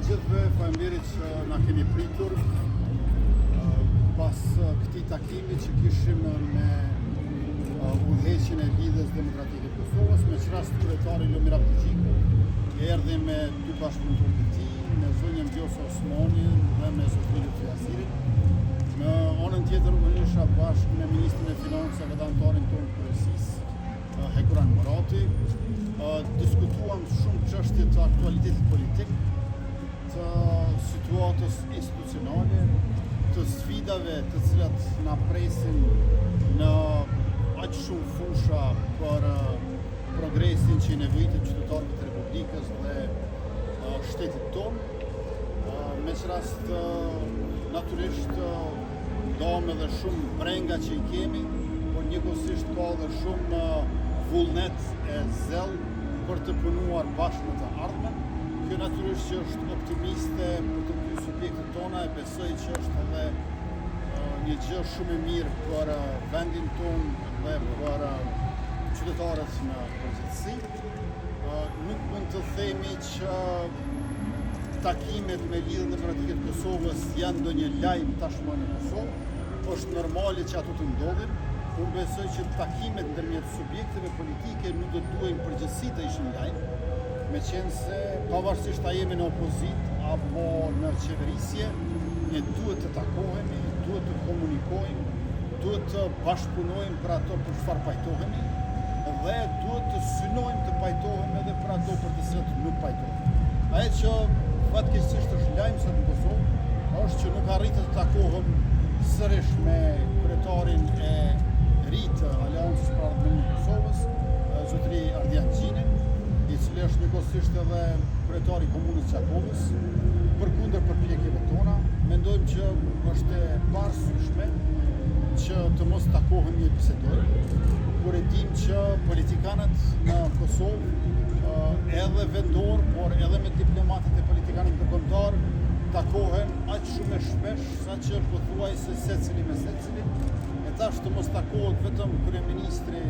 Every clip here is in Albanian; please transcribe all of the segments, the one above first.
gjithëve, faleminderit që na keni pritur pas këtij takimi që kishim me udhëheqjen e Lidhjes Demokratike të Kosovës, me çrast kryetari Lumir Abdulgjik erdhi me dy bashkëpunëtor të tij, me zonjën Vjosa Osmani dhe me Sofilin Fiasirin. Në anën tjetër unë isha bashkë me Ministrin e Financave dhe anëtarin tonë të Kryeqësisë, Hekuran Murati. Diskutuam shumë çështje të aktualitetit politik, të situatës institucionale, të sfidave të cilat na presin në aq shumë fusha për progresin që i nevojitet qytetarëve të Republikës dhe shtetit tonë. Me çrast natyrisht dom edhe shumë brenga që i kemi, por njëkohësisht ka edhe shumë vullnet e zell për të punuar bashkë në të ardhmen. Kjo natyrisht që është optimiste për të dy subjektet tona, e besoj që është edhe një gjë shumë e mirë për vendin tonë dhe për qytetarët në përgjithësi. Nuk mund të themi që takimet me Lidhjen Demokratike të Kosovës janë ndonjë lajm tashmë në Kosovë. Është normale që ato të ndodhin. Unë besoj që takimet ndërmjet subjekteve politike nuk do duhen përgjithësi të ishin lajm, meqense pavarësisht a jemi në opozit apo në qeverisje, ne duhet të takohemi, duhet të komunikojmë, duhet të bashkëpunojmë për ato për çfarë pajtohemi dhe duhet të synojmë të pajtohemi edhe për ato për të cilat nuk pajtohemi. Ajo që fatkeqësisht është lajm sot në Kosovë është që nuk arritet të takohem sërish me kryetarin e ri të Aleancës për Ardhmërinë e Kosovës, zotëri Ardian Gjini, i cili është njëkohësisht edhe kryetari i Komunës Qakovës, përkundër përpjekjeve tona. Mendojmë që është e parësyeshme që të mos takohemi e bisedojmë, kur e dim që politikanët në Kosovë edhe vendor, por edhe me diplomatët e politikanët ndërkombëtar takohen aq shumë e shpesh saqë pothuajse secili me secilin. E tash të mos takohet vetëm kryeministri,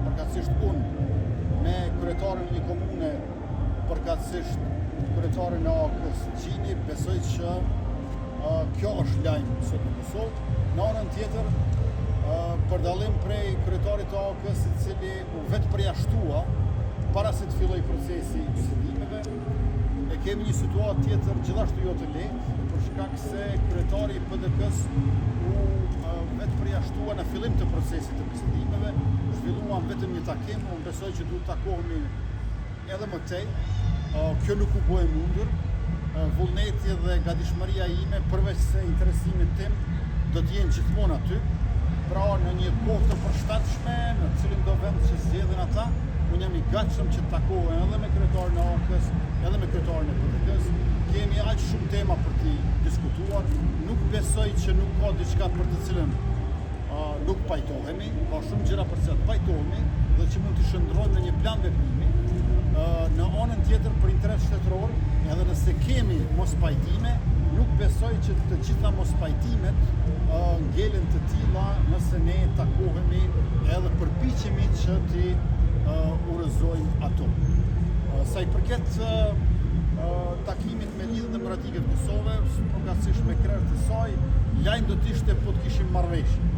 përkatësisht unë, me kryetarin e një komune, përkatësisht kryetarin e AK-s Gjini, besoj që kjo është lajm sot në Kosovë. Në anën tjetër, për dallim prej kryetarit të AK-s, i cili u vetë përjashtua para se të filloj procesi i bisedimeve, e kemi një situatë tjetër gjithashtu jo të lehtë, për shkak se kryetari i PDK-s u vetë përjashtua në fillim të procesit të bisedimeve, zhvilluam vetëm një takim, unë besoj që duhet takohemi edhe më tej. Kjo nuk u bë e mundur. Vullneti dhe gatishmëria ime, përveç se interesimit tim, do të jenë gjithmonë aty. Pra në një kohë të përshtatshme, në cilin do vend që zgjedhin ata, unë jam i gatshëm që të takohem edhe me kryetarin e AK-s, edhe me kryetarin e PDK-s. Kemi aq shumë tema për t'i diskutuar. Nuk besoj që nuk ka diçka për të cilën nuk pajtohemi, ka shumë gjëra për cilat pajtohemi dhe që mund të shndrojmë në një plan veprimi. Në anën tjetër për interes shtetëror, edhe nëse kemi mos pajtime, nuk besoj që të gjitha mos pajtimet ngelen të tilla nëse ne takohemi edhe përpiqemi që t'i urëzojmë ato. Sa i përket takimit me Lidhjen Demokratike të Kosovës, përkatësisht me krerët e saj, lajm do të ishte po të kishim marrëveshje.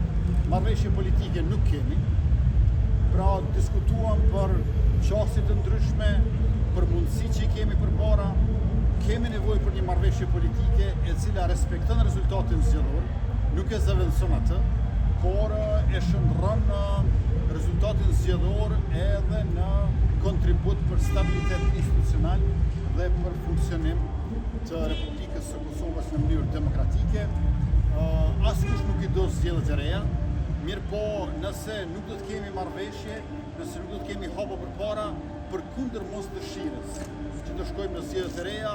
Marrëveshje politike nuk kemi, pra diskutuam për qasje të ndryshme, për mundësi që i kemi përpara. Kemi nevojë për një marrëveshje politike e cila respekton rezultatin zgjedhor, nuk e zëvendëson atë, por e shndron rezultatin zgjedhor edhe në kontribut për stabilitet institucional dhe për funksionim të Republikës së Kosovës në mënyrë demokratike. Askush nuk i do zgjedhjet e reja, mirë po nëse nuk do të kemi marrëveshje, nëse nuk do të kemi hapa përpara, përkundër mosdëshirës që të shkojmë në zgjedhjet e reja,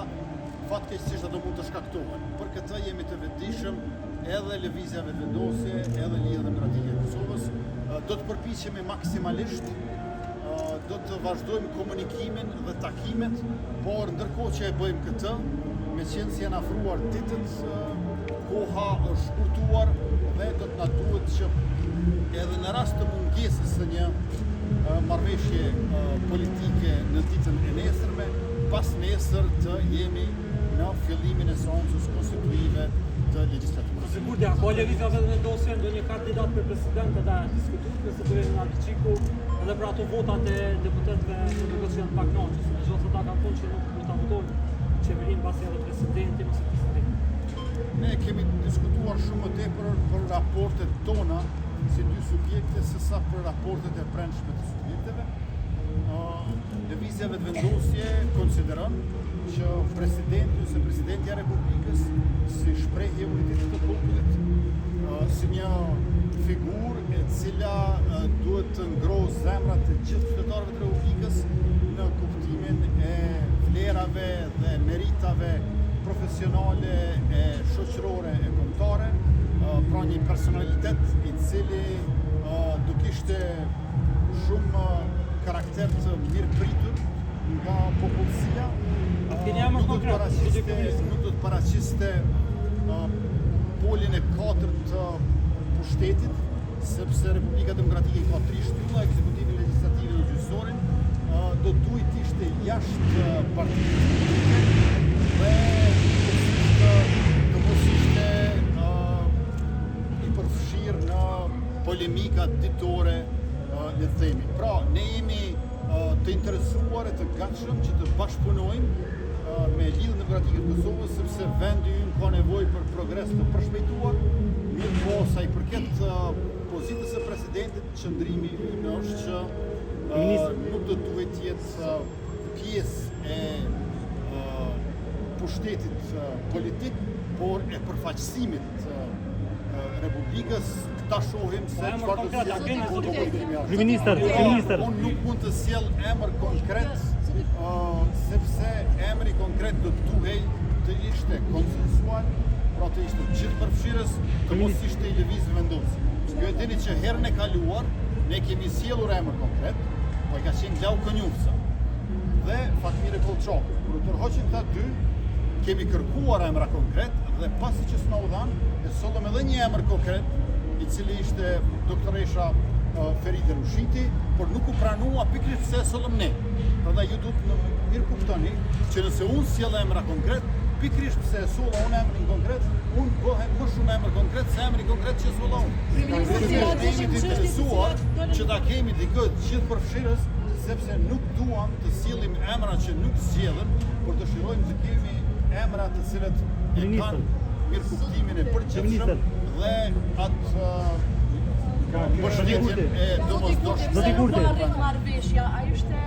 fatkeqësisht ato mund të shkaktohen. Për këtë jemi të vetëdijshëm edhe lëvizja vetëvendosje, edhe Lidhja Demokratike e Kosovës. Do të përpiqemi maksimalisht, do të vazhdojmë komunikimin dhe takimet, por ndërkohë që e bëjmë këtë, meqense se janë afruar ditët, koha është shkurtuar dhe do të na duhet që edhe në rast të mungesës së një marrëveshje politike në ditën e nesërme, pas nesër nesër të jemi në fillimin e seancës konstitutive të legjislaturës. Sigur, po lëvizja vetë vendosjen ndonjë kandidat për president edhe diskutuar nëse do jenë Alqiku edhe për ato votat e deputetëve në negocion pak noqës. Me gjithë ata kanë thonë që nuk do ta votojnë qeverinë pasi edhe presidentin ose presidenti. Ne kemi diskutuar shumë më tepër për raportet tona si dy subjekte sesa për raportet e brendshme të subjekteve. Lëvizja vetë vendosje konsideron që presidenti ose presidentja e Republikës si shprehje e unitetit të popullit, si një figurë e cila duhet të ngrohë zemrat e gjithë qytetarëve të Republikës në kuptimin e vlerave dhe meritave profesionale e shoqërore e kombëtare, pra një personalitet i cili do kishte shumë karakter të mirëpritur nga popullsia, nuk do të paraqiste polin e 4 të pushtetit, sepse Republika Demokratike ka 3 shtylla, ekzekutivin, legjislativin dhe gjyqësorin, do duhet të ishte jashtë partive politike dhe të mos ishte i përfshirë në polemika ditore, le të themi. Pra, ne jemi të interesuar e të gatshëm që të bashkëpunojmë me Lidhjen Demokratike të Kosovës, sepse vendi ynë ka nevojë për progres të përshpejtuar, mirë po sa i përket pozitës së presidentit, qëndrimi ynë është që nuk do duhet të jetë pjesë e pushtetit politik, por e përfaqësimit të Republikës. Ta shohim se çfarë do të sjellë Kryeministër. Unë nuk mund të sjell emër konkret, sepse emri konkret do të duhej të ishte konsensual, pra të ishte gjithëpërfshirës, të mos ishte i lëvizje vendosje. Ju e dini që herën e kaluar ne kemi sjellur emër konkret, po ai ka qenë Glau Kënjufsa dhe Fatmire Kolçaku. Kur u tërhoqin këta dy, kemi kërkuar emra konkret dhe pasi që s'na u dhanë, e sollëm edhe një emër konkret, i cili ishte doktoresha Feride Rushiti, por nuk u pranua pikërisht se sollëm ne. Prandaj ju duhet të mirë kuptoni që nëse unë sjell emra konkret, pikërisht pse e solla unë emrin konkret, unë bëhem më shumë emër konkret se emri konkret që solla unë. Ne jemi të interesuar që ta kemi dikë gjithëpërfshirës, sepse nuk duam të sjellim emra që nuk sjellen, por dëshirojmë të kemi emra të cilët e kanë mirë kuptimin e përgjithshëm dhe atë mbështetjen e domosdoshme. Do t'i kurte. Marrëveshja, ai ishte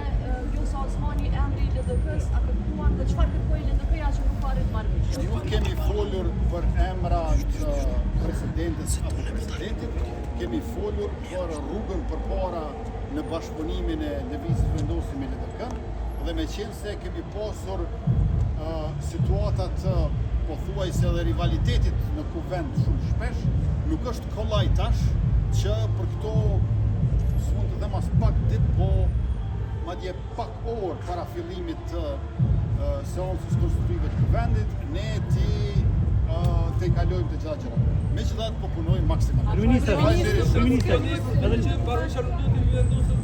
Vjosa Osmani, emri i LDP-s, a kërkuan dhe çfarë kërkoi LDP-ja që nuk ka rrit marrëveshje? Nuk kemi folur për emra të presidentes apo presidentit, kemi folur për rrugën përpara në bashkëpunimin e lëvizjes vendosje me LDK dhe meqense kemi pasur situata të pothuajse edhe rivalitetit në kuvend shumë shpesh, nuk është kollaj tash që për këto s'mund të them as pak ditë, po madje pak orë para fillimit të seancës konstitutive të kuvendit, ne të kalojmë të gjitha gjërat. Megjithatë po punojmë maksimalisht. Kryeministër. Edhe që mbaron çfarë do të vendosë